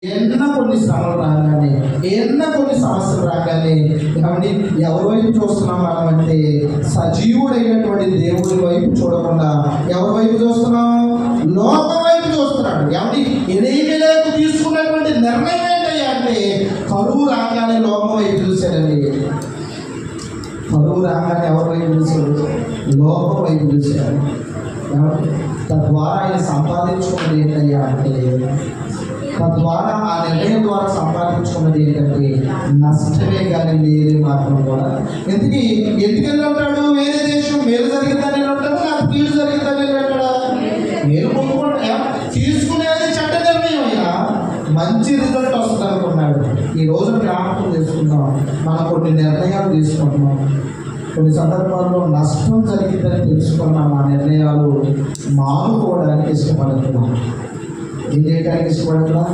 కొన్ని శ్రమలు రాగానే కొన్ని సమస్యలు రాగానే కాబట్టి ఎవరి వైపు చూస్తున్నాం మనం అంటే సజీవుడైనటువంటి దేవుడి వైపు చూడకుండా ఎవరి వైపు చూస్తున్నాం? లోకం వైపు చూస్తున్నాడు. కాబట్టి ఎనేమిలకు తీసుకున్నటువంటి నిర్ణయం ఏంటయ్యా అంటే కరువు రాగానే లోకం వైపు చూశాడండి. కరువు రాగానే ఎవరి వైపు చూశాడు? లోకం వైపు చూశాడు. తద్వారా ఆయన సంపాదించుకున్నది ఏంటయ్యా అంటే తద్వారా ఆ నిర్ణయం ద్వారా సంపాదించుకున్నది ఏంటంటే నష్టమే కానీ వేరే మార్గం కూడా. ఎందుకెళ్ళి ఉంటాడు? వేరే దేశం మేలు జరిగిందని ఉంటాడు, నాకు కీడు జరిగిందని అంటాడా? మేలు పొందుకుంటా తీసుకునేది చెడ్డ నిర్ణయం అయినా మంచి రిజల్ట్ వస్తుంది అనుకున్నాడు. ఈ రోజు జ్ఞాపకం చేసుకుందాం, మనం కొన్ని నిర్ణయాలు తీసుకుంటున్నాం, కొన్ని సందర్భాల్లో నష్టం జరిగిందని తెలుసుకున్నాం. ఆ నిర్ణయాలు మానుకోవడానికి ఇష్టపడుతున్నాం. ఏం చేయడానికి ఇష్టపడుతున్నాం?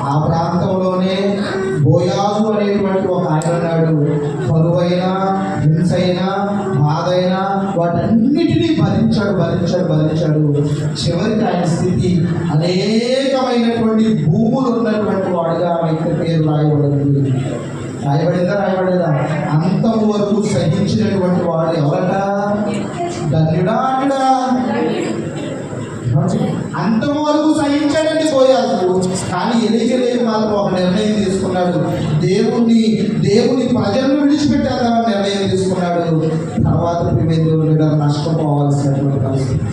ఆ ప్రాంతంలోనే బోయాజు అనేటువంటి ఒక ఆయన ఉన్నాడు. కరువైనా హింసైనా బాధైనా వాటన్నిటినీ భరించాడు. చివరికి ఆయన స్థితి అనేకమైనటువంటి భూములు ఉన్నటువంటి వాడుగా వ్యక్తి పేరు రాయబడేదా? అంతం వరకు సహించినటువంటి వాడు ఎవరట? ధన్యుడా అంటుడా? అంతం వరకు సహించాడండి బోయాజు. కానీ ఎలిగలేని మాత్రం ఒక నిర్ణయం తీసుకున్నాడు. దేవుని ప్రజలను విడిచిపెట్టాలని నిర్ణయం తీసుకున్నాడు. తర్వాత దేవుడు నష్టపోవాల్సినటువంటి పరిస్థితి.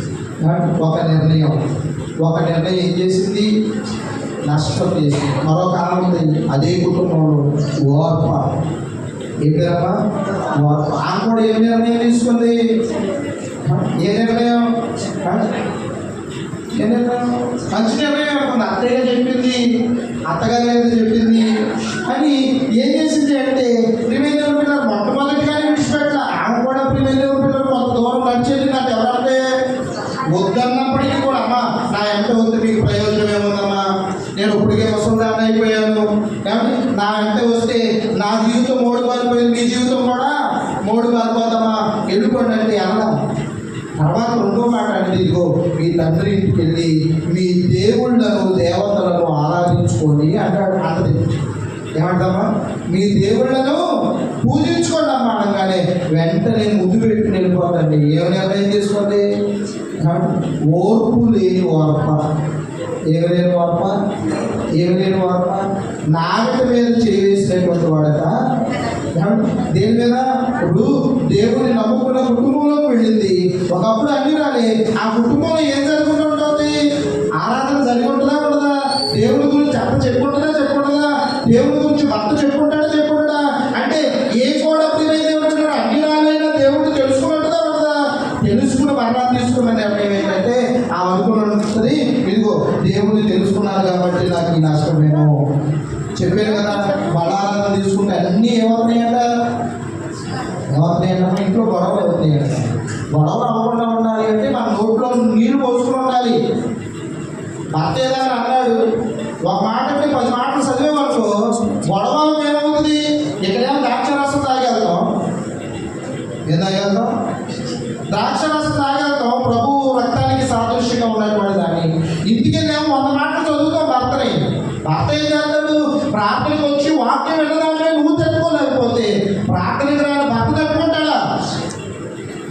ఒక నిర్ణయం ఏం చేసింది? నష్టం చేసింది. మరొక ఆమె ఉంది అదే కుటుంబంలో, ఓర్ప. ఏం పేరమ్మా? ఓర్ప. ఆమె కూడా ఏం నిర్ణయం తీసుకుంది? ఏ నిర్ణయం? మంచి నిర్ణయం అనుకుంది. అత్తయ్య చెప్పింది, అత్తగారు చెప్పింది అని ఏం చేసింది అంటే ప్రిమియర్ పిల్లలు మొట్టమొదటిగానే విడిచిపెట్టాల. ఆమె కూడా ప్రిమియర్ పిల్లలు కొంత దూరం నడిచేది. నాకు ఎవరంటే వద్దన్నప్పటికీ కూడా అమ్మా నా ఎంత వద్దు, మీకు ప్రయోజనం ఏముందమ్మా, నేను ఇప్పటికే వసంతాన్ని అయిపోయాను, నా ఎంత వస్తే నా జీవితం మూడు మారిపోయింది, మీ జీవితం కూడా మూడు మారిపోతామా, వెళ్ళిపోండి అంటే ఎలా? తర్వాత రెండో మాట అంటే ఇదిగో మీ తండ్రి ఇంటికి వెళ్ళి మీ దేవుళ్ళను దేవతలను ఆరాధించుకోండి అంటాడు. అంటది ఏమంటామా? మీ దేవుళ్ళను పూజించుకోండి అమ్మా అనగానే వెంటనే ముద్దు పెట్టుకుని వెళ్ళిపోతండి. ఏమి నిర్ణయం తీసుకోండి? ఓర్పు లేని ఓర్ప. ఏమి లేని ఓర్ప? నాగట మీద చేసినటువంటి వాడట. దేని మీద? ఇప్పుడు దేవుని నమ్ముకున్న కుటుంబంలోకి వెళ్ళింది. ఒకప్పుడు అన్ని రాలే. ఆ కుటుంబంలో ఏం జరుగుతుంటుంది? ఆరాధన జరిగి ఉంటుందా ఉండదా? దేవుడి గురించి చెప్పుకుంటుందా? దేవుడి గురించి భర్త చెప్పుకుంటాడా? అంటే ఏ కూడా దేవుడు అన్ని రాలైనా దేవుడు తెలుసుకుంటుందా ఉండదా? తెలుసుకున్న మరణాన్ని తీసుకున్న నిర్ణయం ఏంటంటే ఆ అనుకున్నది ఇదిగో దేవుడిని తెలుసుకున్నారు కాబట్టి నాకు ఈ నష్టమేమో. చెప్పారు కదా, బలారాధన తీసుకుంటే అన్నీ ఏమవుతున్నాయంట? ఇంట్లో గొడవలు అవుతున్నాయంట. గొడవలు అవ్వకుండా ఉండాలి అంటే మన నోట్లో నీళ్లు పోసుకుని ఉండాలి. భర్త ఏదైనా అన్నాడు, ఒక మాట 10 మాటలు చదివే వరకు గొడవ ఏమవుతుంది? ఇక్కడేమో ద్రాక్షరసం తాగేద్దాం. ఏం తాగేద్దాం? ద్రాక్షరసం తాగేద్దాం. ప్రభు రక్తానికి సాదృశ్యంగా ఉన్నటువంటి దాన్ని ఇంటికి వెళ్ళాము 100 మాటలు చదువుతాం. భర్త ఏం చేస్తాడు? ప్రార్థనకు వచ్చి వాక్యం వెళ్ళదాంట్లో నువ్వు తట్టుకోలేకపోతే ప్రార్థనకు రాని భర్త తట్టుకుంటాడా?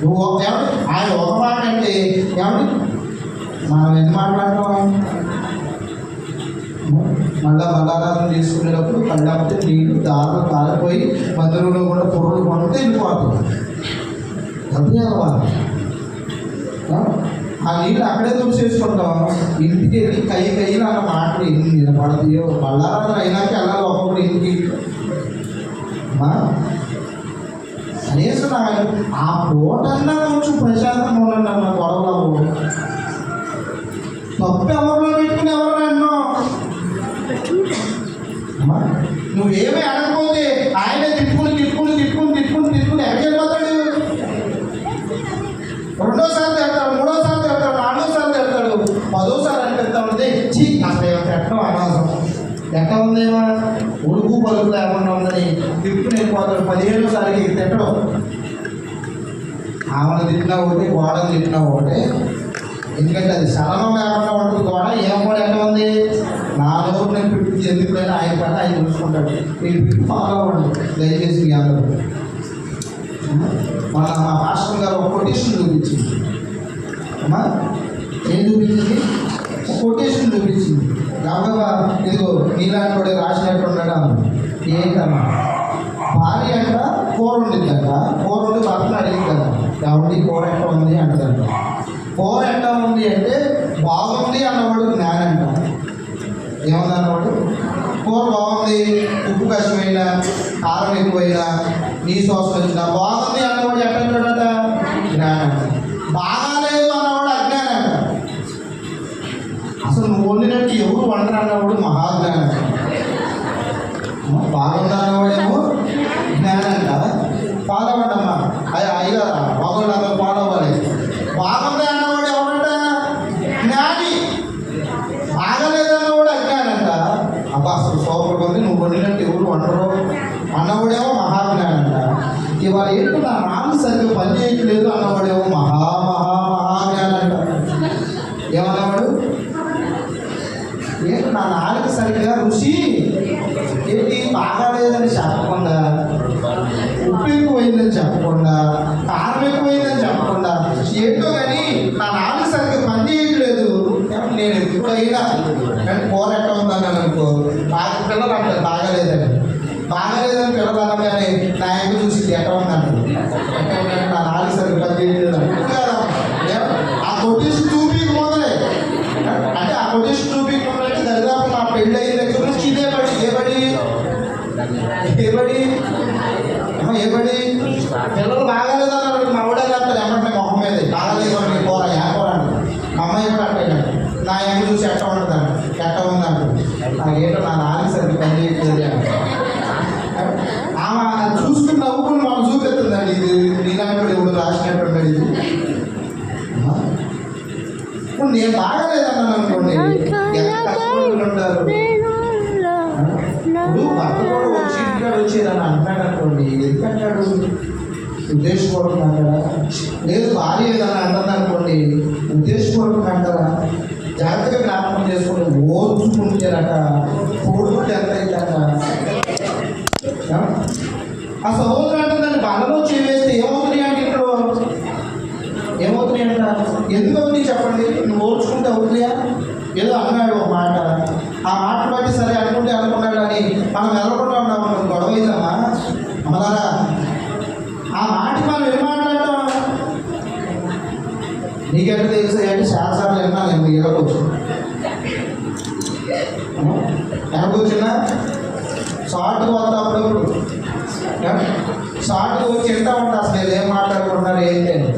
నువ్వు ఆయన ఒక మాట అంటే మనం ఎన్ని మాట్లాడతాం? మళ్ళా బలారాధన తీసుకునేటప్పుడు కళ్ళకపోతే నీళ్ళు దారులు కాలిపోయి మందిరంలో కూడా పొరులు కొంటే వెళ్ళిపోతుంది. అంతే అవ్వాలి. ఆ నీళ్ళు అక్కడే చూసేసుకుంటాం. ఇంటికి వెళ్ళి కయ్యి అన్న మాటలు ఎన్ని నిలబడతాయో. బళ్ళారాధన అయినాక వెళ్ళాలి ఒకప్పుడు ఇంటికి. కనీసం ఆ పూటన్నా కొంచెం ప్రశాంతంగా ఉండండి అన్న. గొడవలు తప్పు ఎవరిలో పెట్టుకుని ఎవరు అన్నో నువ్వేమీ అడగకపోతే ఆయన తిట్టుకుని ఎక్కడికి వెళ్ళిపోతాడు? రెండోసారి తిడతాడు, మూడోసారి తిడతాడు, నాలుగోసారి తిడతాడు, 10ఓసారి అని తిడతా ఉంటే అసలు ఏమో తిట్టడం అనవసరం. ఎక్కడ ఉందేమో ఉడుకు పలుకులు ఏమన్నా ఉందని తిప్పుకుని వెళ్ళిపోతాడు. 15ఓసారికి తిట్టడం. ఆమెను తిట్టినా ఒకటి, గోడను తిట్టినా ఒకటే. ఎందుకంటే అది సరళం లేకుండా ఉంటుంది. గోడ ఏం కూడా ఎక్కడ ఉంది? నా నోరు నేను పిలిపించి ఎందుకులైనా ఆయన పని ఆయన చూసుకుంటాడు. మీరు ఫాలో అవ్వండి దయచేసి మీ అందరూ. మన మా మాస్టర్ గారు ఒక కొటేషన్ చూపించింది అమ్మా. ఏం చూపించింది? ఒక కొటేషన్ చూపించింది. గబగబా ఇదిగో నీలాంటి కూడా రాసినట్టు ఉండడం ఏంటమ్మా, భార్య అంట కూర ఉండిద్దంట, కూర ఉండి భర్తను అడిగిందంట, కాబట్టి కూర ఎట్లా ఉంది అంటదంట. కూర ఎట్లా ఉంది అంటే బాగుంది అన్నవాడు జ్ఞానం అంట. ఏముంది అన్నవాడు? కూర బాగుంది, ఉప్పు కష్టమైనా కారం ఎక్కువైనా నీ శ్వాసం వచ్చినా బాగుంది అన్నవాడు ఎట్లంటాడట? జ్ఞానం అంట. బాగాలేదు అన్నవాడు అజ్ఞానం అంట. అసలు నువ్వు వండినట్టు ఎవరు వండరు అన్నవాడు మహాజ్ఞానం. బాగుంది అన్నవాడేమో జ్ఞానం అంట. ఫాలో అవ్వడమ్మా, అయ్యా బాగుంది అందరూ ఫాలో అవ్వాలి. బాగుంది అన్నవాడు ఎవరంట? జ్ఞాని. బాగలేదు అన్నవాడు అజ్ఞానంట. అబ్బా అసలు సూపర్ ఉంది, నువ్వు వండినట్టు ఎవరు వండరు అన్నవాడేమో మహాజ్ఞానంట. ఇవాళ ఏంటో నా నాన్న సరిగ్గా పని చేయట్లేదు అన్నవాడేమో మహాజ్ఞానంట. ఏమన్నవాడు? ఏంటి నా నాలుక సరిగ్గా రుచి ఏంటి బాగాలేదని చెప్పకుండా, ఉప్పు ఎక్కువైందని చెప్పకుండా, కారం ఎక్కువైందని చెప్పకుండా, ఏంటో కానీ నా నాలుగు సరిగ్గా పని చేయట్లేదు. నేను ఎప్పుడైనా కానీ కూర ఎట్లా ఉందన్నాను అనుకో, పిల్లలు అంటారు బాగాలేదని. బాగాలేదని పిల్లలు అనగానే నా ఎందు చూసి ఎట్లా ఉందంటారు. నా నాలుగు సరిగ్గా పని చేయట్లేదు ఆ కొట్టేసి చూపి మొదలే. అంటే ఆ కొట్టేసి చూపి దరిదాపు నా పెళ్ళి అయిన దగ్గర నుంచి ఇదే పడి ఏబడి పిల్లలు బాగాలేదన్నారు. మా ఊడే చెప్తారు ఎమ్మంటే మొహం మీద బాగాలేదు అని కూర ఏకోరండి. మా అమ్మాయి కూడా అంటే నా ఏమి చూసి ఎట్ట ఉండదండి, ఎట్ట ఉందంట. నాకేంటో నా నాలుగు సరికి పని చేయట్లేదు. ఆమె చూసుకుని నవ్వుకుని మనం చూపెడుతుందండి. ఇది నీలాంటి ఇప్పుడు రాసినట్టు ఉండదు. ఇది ఇప్పుడు నేను బాగాలేదన్నాను అనుకోండి, ఎంత కష్టపడి ఉంటారు. ఇప్పుడు భర్త కూడా వచ్చి ఇంటికాడ వచ్చేదని అంటాడు అనుకోండి, ఎందుకంటాడు? ఉద్దేశపూర్వకం అంటారా? లేదు భార్య ఏదన్నా అంటుంది అనుకోండి, ఉద్దేశపూర్వకం అంటారా? జాగ్రత్తగా జ్ఞాపకం చేసుకుంటే ఓర్చుకుంటారట. కోడుకుంటే ఎంత అయిందట. ఆ సహోదరు అంటుందండి, బలలో చేవేస్తే ఏమవుతున్నాయి అంటే ఇంట్లో ఏమవుతున్నాయి అంట. ఎందుకు అవుతుంది చెప్పండి? నువ్వు ఓర్చుకుంటే అవుతున్నాయా? ఏదో అన్నాడు ఒక మాట, ఆ మాట బట్టి సరే అనుకుంటే అనుకున్నాడు అని మనం వెళ్ళకుండా ఉన్నాము, గొడవ అవుతామా అమ్మలారా? ఆ మాటకి మనం ఏం మాట్లాడతాం? నీకెట్లా తెలుసు అంటే శాస్త్రాలు విన్నా నేను ఎడకొచ్చు ఎడకొచ్చినా షార్ట్కి వస్తా అప్పుడప్పుడు షార్ట్కి వచ్చి తింటా ఉంటా. అసలు నేను ఏం మాట్లాడుకుంటున్నారు ఏంటి అని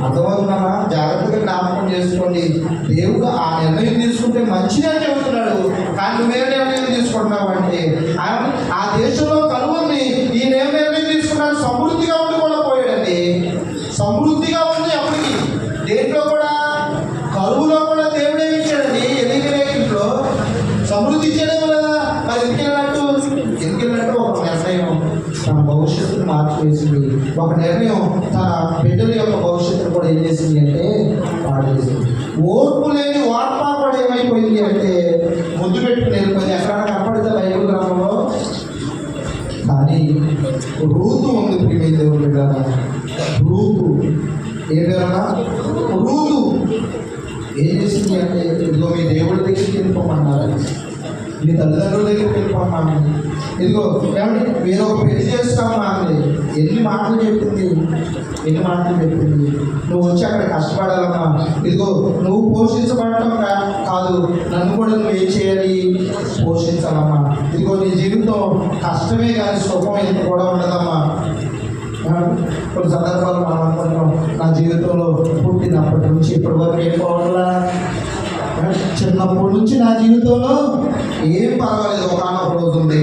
అర్థమవుతున్నామా? జాగ్రత్తగా జ్ఞాపకం చేసుకోండి. దేవుడు ఆ నిర్ణయం తీసుకుంటే మంచిగా చెబుతున్నాడు, కానీ నువ్వేం నిర్ణయం తీసుకుంటున్నావు అంటే ఆ దేశంలో కరువుని ఈయన ఏం నిర్ణయం తీసుకున్నాడు? సమృద్ధిగా ఉండి కూడా పోయాడండి. సమృద్ధిగా ఉంది అప్పటికి. దేంట్లో కూడా కరువులో కూడా దేవుడే ఇచ్చాడండి. ఎదిగిన ఇంట్లో సమృద్ధి ఇచ్చాడే కదా. మరి ఎందుకెళ్ళినట్టు ఒక నిర్ణయం తన భవిష్యత్తును మార్చివేసింది. ఒక నిర్ణయం తన బిడ్డల యొక్క భవిష్యత్తును కూడా ఏం చేసింది అంటే పాడు చేసింది. ఓర్పు లేని వార్పాపడు ఏమైపోయింది అంటే ముద్దు పెట్టుకుని వెళ్ళిపోయింది. ఎక్కడైనా కనపడితే బైబిల్ గ్రంథంలో. కానీ రూతు ఉంది ప్రియమైన దేవుడు కదా. రూతు ఏ పేరన్నా? రూతు ఏం చేసింది అంటే, ఇదిగో మీ దేవుడి దగ్గరికి వెళ్ళిపోమన్నారు, మీ తల్లిదండ్రుల దగ్గరికి వెళ్ళిపోమన్నాను, ఇదిగో ఏమంటే వేరొక పెళ్లి చేస్తామా అంది. ఎన్ని మాటలు చెప్పింది. నువ్వు వచ్చి అక్కడ కష్టపడాలమ్మా, ఇదిగో నువ్వు పోషించబడటం కాదు, నన్ను కూడా నువ్వు ఏం చేయాలి? పోషించాలమ్మా. ఇదిగో నీ జీవితం కష్టమే కానీ సుఖం ఎంత కూడా ఉండదమ్మా. కొన్ని సందర్భాలు మనం అనుకుంటాం, నా జీవితంలో పుట్టినప్పటి నుంచి ఇప్పటి వరకు ఏం పోవాలా, చిన్నప్పటి నుంచి నా జీవితంలో ఏం పర్వాలేదు, ఒకనొక రోజు ఉంది.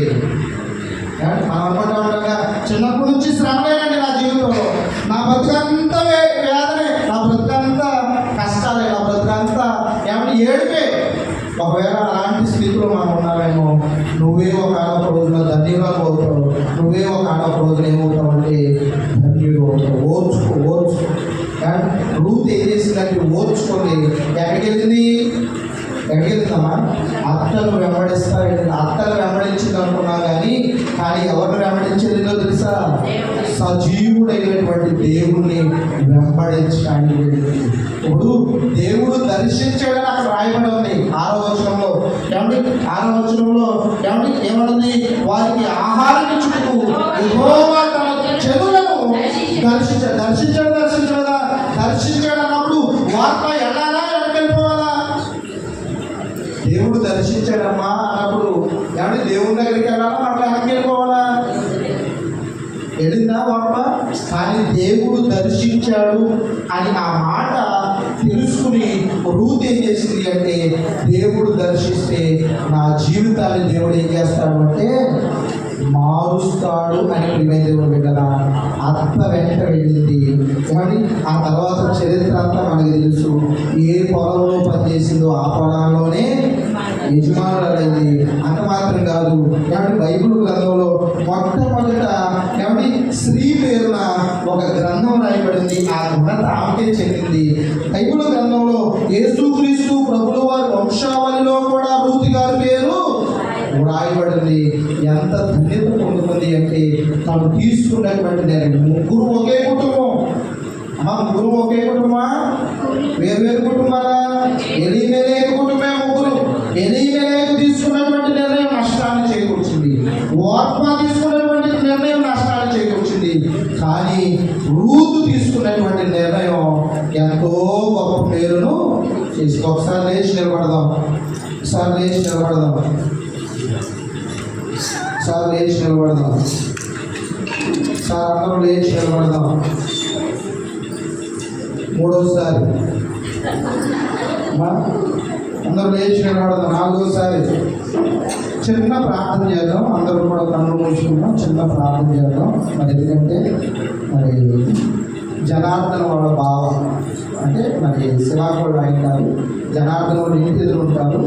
మనం అనుకుంటా ఉండగా చిన్నప్పటి నుంచి శ్రమలేనండి నా జీవితంలో, నా బ్రతుకంతా వేదనే, నా బ్రతుకంతా కష్టాలే, నా బ్రతుకంతా ఏమంటే ఏడిపే. ఒకవేళ అలాంటి స్థితిలో మనం ఉన్నామేమో, నువ్వే ఒకనొక రోజున ధన్యురాలు అవుతావు, నువ్వే ఒకనొక రోజున ఏమవుతావు అంటే ధన్యుడు అవుతావు. ఓర్చుకో. రూత్ ఏం చేసిందంటే ఓర్చుకొని ఎక్కడికి వెళ్ళింది? ఎక్కడికెళ్తామా? అత్తను వెంబడిస్తా వెళ్ళింది. అత్తను వెంబడించింది అనుకున్నాం కానీ ఎవరిని వెంబడించిందో తెలుసా? సజీవుడైనటువంటి దేవుణ్ణి వెంబడించడానికి వెళ్ళింది. ఇప్పుడు దేవుడు దర్శించాడని అక్కడ రాయబడి ఉంది 6వ వచనంలో. ఏమన్నది? వారికి ఆహారం ఇచ్చుటకు యెహోవా తన చెరువులను దర్శించాడు అన్నప్పుడు వార్త వెళ్ళాలా, వెళ్ళిపోవాలా? దేవుడు దర్శించాడమ్మా అన్నప్పుడు దేవుని దగ్గరికి వెళ్ళాలా, అట్లా వెనక్కి వెళ్ళిపోవాలా? వెళ్ళిందా వార్త? కానీ దేవుడు దర్శించాడు అని ఆ మాట తెలుసుకుని రూత్ ఏం చేసింది అంటే, దేవుడు దర్శిస్తే నా జీవితాన్ని దేవుడు ఏం చేస్తాడు అంటే మారుస్తాడు అని ప్రియమైన దేవుడు బిడ్డలా అత్త వెంట వెళ్ళింది. కానీ ఆ తర్వాత చరిత్ర అంతా మనకి తెలుసు. ఏ పొలంలో పనిచేసిందో ఆ పొలంలోనే యజమానురాలైంది. అంత మాత్రం కాదు, బైబిల్ గ్రంథంలో మొట్టమొదట స్త్రీ పేరున ఒక గ్రంథం రాయబడింది. ఆ ఘనత ఆమెకే చెందింది. బైబిల్ గ్రంథంలో యేసుక్రీస్తు ప్రభుల వారి వంశావళిలో కూడా రూతు గారి పేరు రాయబడింది. ఎంత ధన్యత పొందుతుంది అంటే తను తీసుకున్నటువంటి ముగ్గురు ఒకే కుటుంబం. ముగ్గురు ఒకే కుటుంబమా? వేరు కుటుంబాలా? ఎలీమెలెకు కుటుంబమే ముగ్గురు. ఎలీమెలెకు తీసుకున్నటువంటి నిర్ణయం నష్టాన్ని చేకూర్చింది. ఓర్పా తీసుకున్నటువంటి నిర్ణయం నష్టాన్ని చేకూర్చింది. కానీ రూతు తీసుకున్నటువంటి నిర్ణయం ఎంతో గొప్ప పేరును చేసి. ఒకసారి లేచి నిలబడదాం. సార్ లేచి నిలబడదాం. అందరూ లేచి నిలబడదాం. మూడోసారి అందరూ లేచి నిలబడదాం. నాలుగోసారి చిన్న ప్రార్థన చేద్దాం. అందరూ కూడా కన్ను మూసుకుందాం. చిన్న ప్రార్థన చేద్దాం. మరి ఎందుకంటే మరి జనార్దన్ వాళ్ళ బావ అంటే మరి శివాకుడు అయినారు. జనార్దన్ వాళ్ళు ఇంటి ఎదురు ఉంటారు.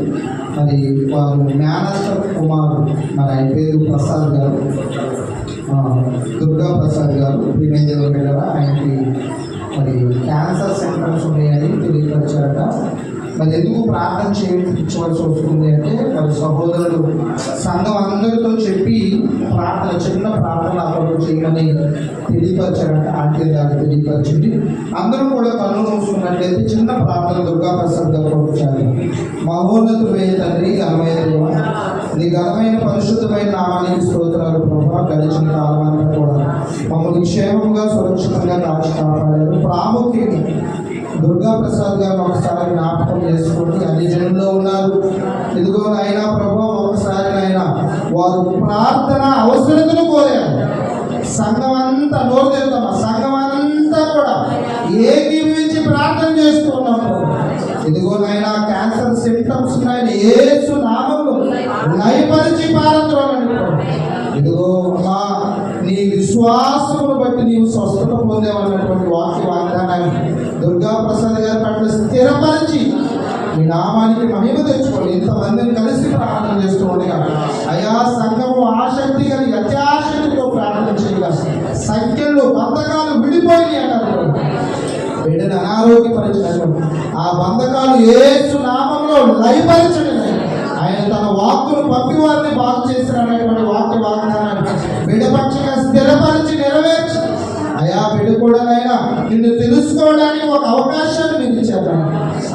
మరి వారు మేనత్త కుమారుడు. మరి ఆయన పేరు ప్రసాద్ గారు, దుర్గా ప్రసాద్ గారు. ప్రియమైన వెళ్ళరా ఆయనకి మరి క్యాన్సర్ సెంటర్స్ ఉన్నాయని తెలియపరిచారట. మరి ఎందుకు ప్రార్థన చేయించవలసి వస్తుంది అంటే మరి సహోదరుడు సంఘం అందరితో చెప్పి చిన్న ప్రార్థన అక్కడ చేయమని తెలియపరిచారంట. ఆంటీ గారు తెలియపరిచింది. అందరూ కూడా కన్ను మూసుకున్నట్లయితే చిన్న ప్రార్థన దుర్గా ప్రసాద్ గారు వచ్చారు. మహోన్నతుడైన తండ్రి, ఘనమైన దేవ, నీ ఘనమైన పరిశుద్ధమైన నామానికి స్తోత్రాలు ప్రభావ. గడిచిన కాలం అంతా కూడా మమ్మల్ని క్షేమంగా సురక్షితంగా కాచి కాపాడారు. ప్రాముఖ్యంగా దుర్గా ప్రసాద్ గారు ఒకసారి జ్ఞాపకం చేసుకుంటూ అన్ని జనంలో ఉన్నారు. ఇదిగో నాయనా ప్రభావ, ఒకసారి నాయనా వారు ప్రార్థన అవసరతను కోరారు. సంఘం అంతా నోరు తెరుతాం. సంఘం అంతా కూడా ఏకీభవించి ప్రార్థన చేస్తూ ఉన్నాము. ఇదిగో నాయనా క్యాన్సర్ సింప్టమ్స్ ఉన్నాయని యేసు నామములో నయపరిచి పారద్రోలండి. ఇదిగో అమ్మా, నీ విశ్వాసమును బట్టి నీవు స్వస్థత పొందేవన్నటువంటి వాగ్దానాన్ని దుర్గా ప్రసాద్ గారి పట్ల స్థిరపరిచి మీ నామానికి మహిమ తెచ్చుకోండి. ఇంతమందిని కలిసి ప్రార్థన చేస్తూ ఉండగా అయా సంఘము ఆసక్తి కలిగి అత్యాసక్తితో ప్రార్థన చేయగా సంఖ్యలు బంధకాలు విడిపోయి అన్నారు. బిడ్డను అనారోగ్యపరిచినటువంటి ఆ బంధకాలు యేసు నామంలో లయపరచండి. ఆయన తన వాక్కును పంపి వారిని బాగు చేసినటువంటి వాగ్దానాన్ని బిడపక్షంగా స్థిరపరిచి నెరవేర్చి అయా బిడ్డ కూడా అయినా నిన్ను తెలుసుకోవడానికి ఒక అవకాశాన్ని మీరు ఇచ్చారు.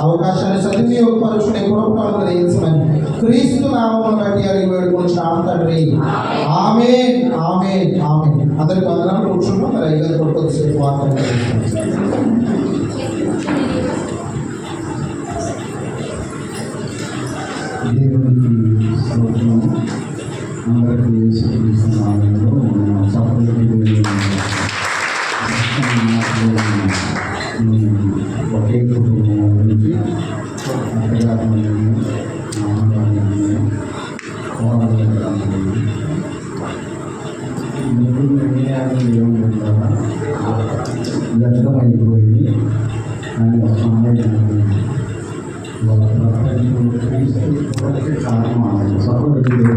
అవకాశాన్ని సద్వినియోగపరుచుకునే కృపను గ్రహించమని క్రీస్తు నామమును బట్టి అడిగి వేడుకుంటున్నాము తండ్రి. ఆమేన్, ఆమేన్, ఆమేన్. అందరికి వందనాలు. కూర్చున్నాం. మరి 5 కొద్దిసేపు వార్తలు ఒకే కుటుంబం గురించి వ్యక్తమైపోయింది. కానీ ఒక అమ్మాయి వాళ్ళ ప్రపంచంలో కారణం సహోదరుడు